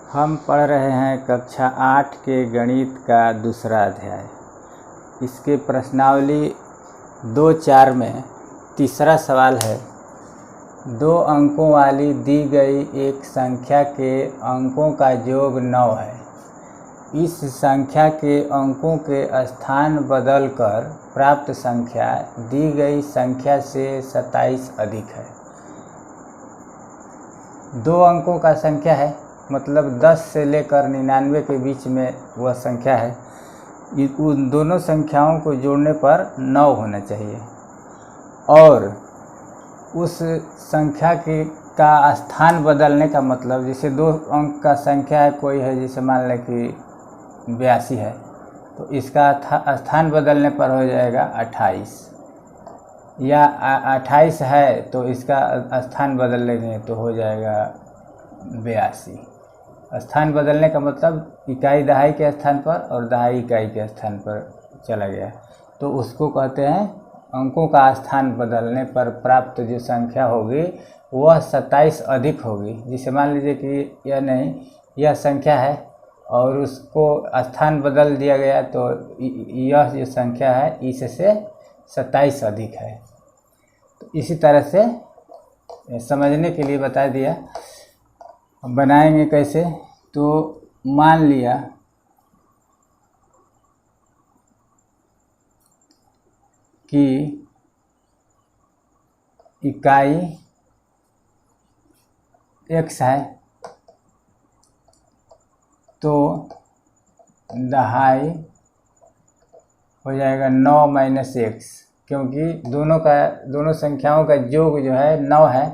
हम पढ़ रहे हैं कक्षा 8 के गणित का दूसरा अध्याय। इसके प्रश्नावली 2-4 में तीसरा सवाल है, 2 अंकों वाली दी गई एक संख्या के अंकों का योग 9 है। इस संख्या के अंकों के स्थान बदलकर प्राप्त संख्या दी गई संख्या से 27 अधिक है। 2 अंकों का संख्या है, मतलब 10 से लेकर 99 के बीच में वह संख्या है। उन दोनों संख्याओं को जोड़ने पर 9 होना चाहिए और उस संख्या के का स्थान बदलने का मतलब, जैसे 2 अंक का संख्या है, कोई है जैसे मान लें कि 82 है, तो इसका स्थान बदलने पर हो जाएगा 28, या 28 है तो इसका स्थान बदल लेंगे तो हो जाएगा 82। स्थान बदलने का मतलब इकाई दहाई के स्थान पर और दहाई इकाई के स्थान पर चला गया, तो उसको कहते हैं अंकों का स्थान बदलने पर प्राप्त जो संख्या होगी वह 27 अधिक होगी। जिसे मान लीजिए कि यह संख्या है और उसको स्थान बदल दिया गया तो यह जो संख्या है इससे 27 अधिक है। तो इसी तरह से समझने के लिए बता दिया। बनाएंगे कैसे, तो मान लिया कि इकाई x है तो दहाई हो जाएगा 9 - x, क्योंकि दोनों संख्याओं का योग जो है 9 है।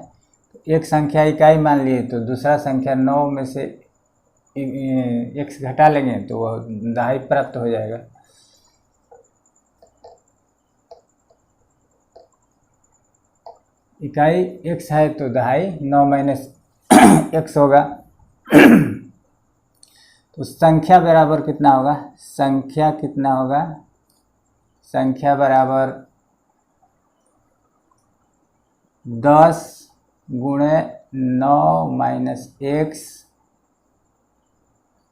एक संख्या इकाई मान लिए तो दूसरा संख्या 9 में से x घटा लेंगे तो वह दहाई प्राप्त हो जाएगा। इकाई x है तो दहाई 9 - x होगा। तो संख्या बराबर कितना होगा, संख्या कितना होगा, संख्या बराबर 10 गुणे 9 - x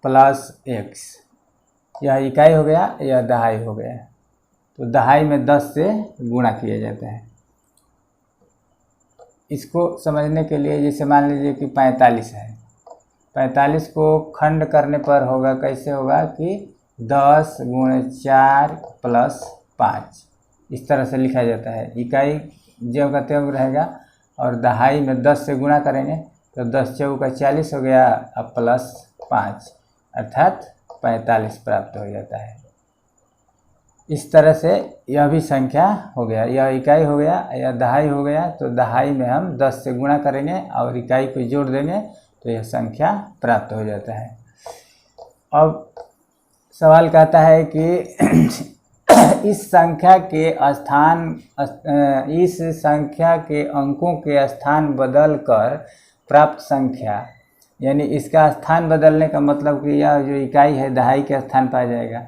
प्लस x। यह इकाई हो गया, यह दहाई हो गया। तो दहाई में 10 से गुणा किया जाता है। इसको समझने के लिए जैसे मान लीजिए कि 45 है, 45 को खंड करने पर होगा, कैसे होगा कि 10 गुणे 4 प्लस 5, इस तरह से लिखा जाता है। इकाई ज्यों का त्यों रहेगा और दहाई में 10 से गुणा करेंगे तो 10 चौका 40 हो गया, अब प्लस 5 अर्थात 45 प्राप्त हो जाता है। इस तरह से यह भी संख्या हो गया, यह इकाई हो गया, यह दहाई हो गया। तो दहाई में हम 10 से गुणा करेंगे और इकाई को जोड़ देंगे तो यह संख्या प्राप्त हो जाता है। अब सवाल कहता है कि इस संख्या के अंकों के स्थान बदलकर प्राप्त संख्या, यानी इसका स्थान बदलने का मतलब कि यह जो इकाई है दहाई के स्थान पर आ जाएगा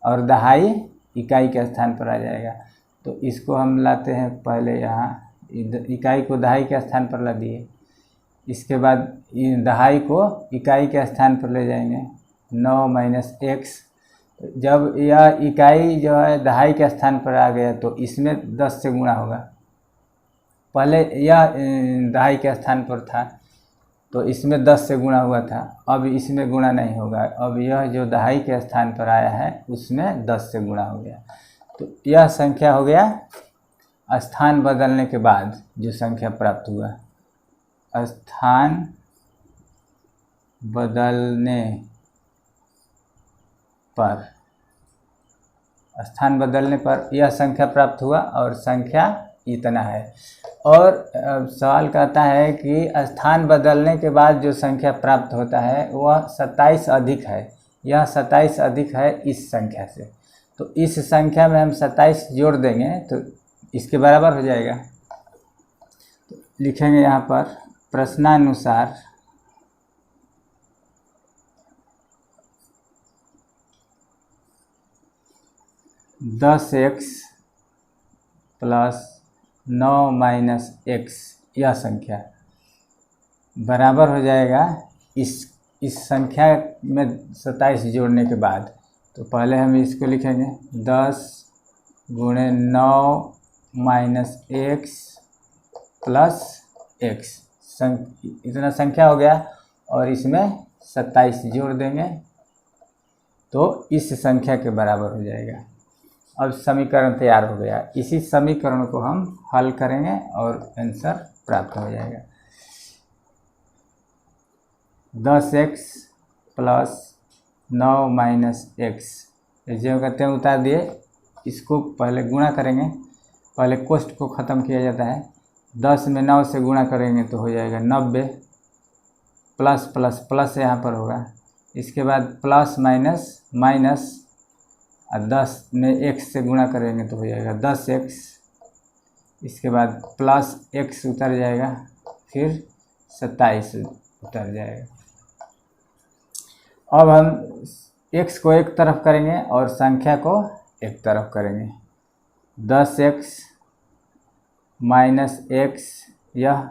और दहाई इकाई के स्थान पर आ जाएगा। तो इसको हम लाते हैं, पहले यहाँ इकाई को दहाई के स्थान पर ला दिए, इसके बाद दहाई को इकाई के स्थान पर ले जाएंगे 9 - x। जब यह इकाई जो है दहाई के स्थान पर आ गया तो इसमें 10 से गुणा होगा। पहले यह दहाई के स्थान पर था तो इसमें 10 से गुणा हुआ था, अब इसमें गुणा नहीं होगा। अब यह जो दहाई के स्थान पर आया है उसमें 10 से गुणा हो गया। तो यह संख्या हो गया स्थान बदलने के बाद जो संख्या प्राप्त हुआ। स्थान बदलने पर यह संख्या प्राप्त हुआ और संख्या इतना है। और सवाल कहता है कि स्थान बदलने के बाद जो संख्या प्राप्त होता है वह 27 अधिक है। यह 27 अधिक है इस संख्या से, तो इस संख्या में हम 27 जोड़ देंगे तो इसके बराबर हो जाएगा। तो लिखेंगे यहाँ पर प्रश्नानुसार (10x + 9 - x) यह संख्या बराबर हो जाएगा इस संख्या में 27 जोड़ने के बाद, तो पहले हम इसको लिखेंगे 10 गुणे 9 माइनस एक्स प्लस एक्स, इतना संख्या हो गया और इसमें 27 जोड़ देंगे तो इस संख्या के बराबर हो जाएगा। अब समीकरण तैयार हो गया। इसी समीकरण को हम हल करेंगे और आंसर प्राप्त हो जाएगा। 10x प्लस 9 माइनस एक्स, जो कहते हैं उतार दिए, इसको पहले गुणा करेंगे। पहले कोष्ठ को ख़त्म किया जाता है। 10 में 9 से गुणा करेंगे तो हो जाएगा 90, प्लस प्लस प्लस यहाँ पर होगा। इसके बाद प्लस माइनस माइनस, और 10 में x से गुणा करेंगे तो हो जाएगा 10x। इसके बाद प्लस x उतर जाएगा, फिर 27 उतर जाएगा। अब हम x को एक तरफ करेंगे और संख्या को एक तरफ करेंगे। 10x माइनस एक्स, यह,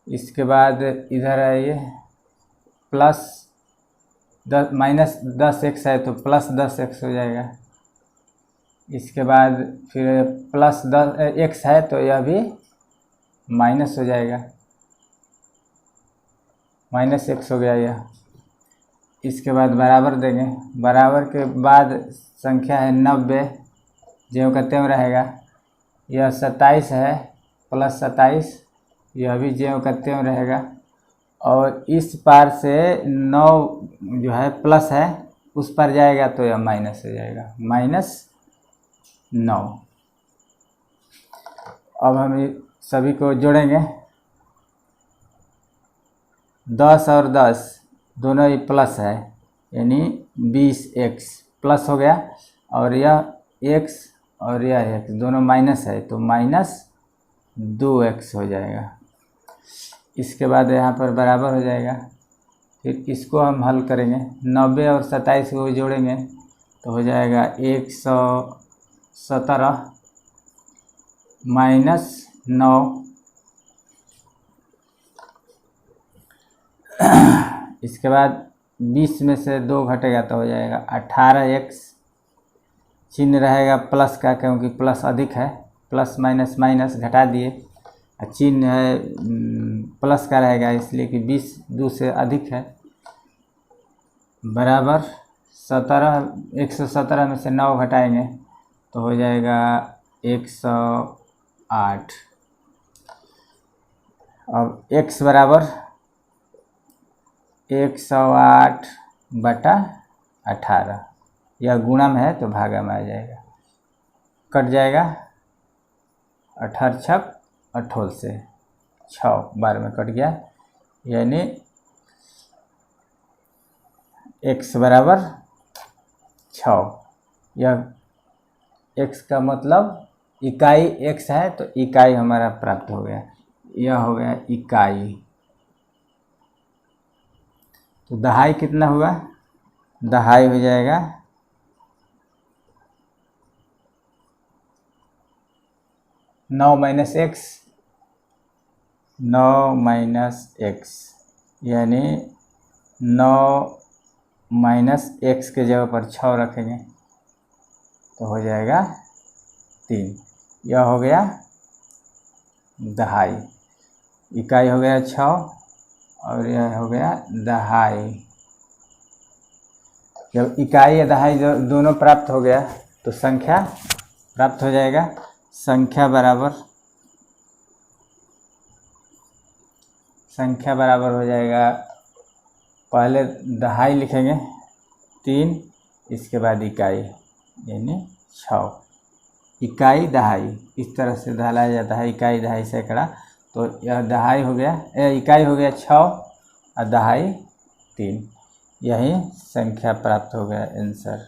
इसके बाद इधर आइए प्लस 10 माइनस 10x है तो प्लस 10x हो जाएगा। इसके बाद फिर प्लस 10x है तो यह भी माइनस हो जाएगा, माइनस x हो गया यह। इसके बाद बराबर देंगे। बराबर के बाद संख्या है 90, जो का त्यों रहेगा। यह 27 है प्लस 27, यह भी ज्यों का त्यों रहेगा। और इस पार से 9 जो है प्लस है, उस पर जाएगा तो यह माइनस हो जाएगा, -9। अब हम सभी को जोड़ेंगे। 10 और 10 दोनों ही प्लस है, यानी 20x प्लस हो गया, और यह x और यह x दोनों माइनस है तो -2x हो जाएगा। इसके बाद यहाँ पर बराबर हो जाएगा। फिर इसको हम हल करेंगे। 90 और 27 को जोड़ेंगे तो हो जाएगा 117 -9। इसके बाद 20 में से 2 घटेगा तो हो जाएगा 18x। चिन्ह रहेगा प्लस का, क्योंकि प्लस अधिक है, प्लस माइनस माइनस घटा दिए, चिन्ह है प्लस का रहेगा, इसलिए कि 20 2 से अधिक है। बराबर 117 में से 9 घटाएंगे तो हो जाएगा 108। अब x बराबर 108/18, यह गुणा में है तो भागा में आ जाएगा, कट जाएगा। 18 छक 18 से 6 बार में कट गया, यानी x बराबर 6। यह x का मतलब इकाई x है तो इकाई हमारा प्राप्त हो गया, यह हो गया इकाई। तो दहाई कितना हुआ? दहाई हो जाएगा 9 माइनस एक्स, 9 माइनस एक्स, यानी 9 माइनस एक्स के जगह पर 6 रखेंगे तो हो जाएगा 3। यह हो गया दहाई। इकाई हो गया 6 और यह हो गया दहाई। जब इकाई या दहाई दोनों प्राप्त हो गया तो संख्या प्राप्त हो जाएगा। संख्या बराबर हो जाएगा, पहले दहाई लिखेंगे 3, इसके बाद इकाई यानी 6। इकाई दहाई इस तरह से ढाला जाता है, इकाई दहाई सैकड़ा। तो यह दहाई हो गया, इकाई हो गया 6 और दहाई 3। यही संख्या प्राप्त हो गया आंसर।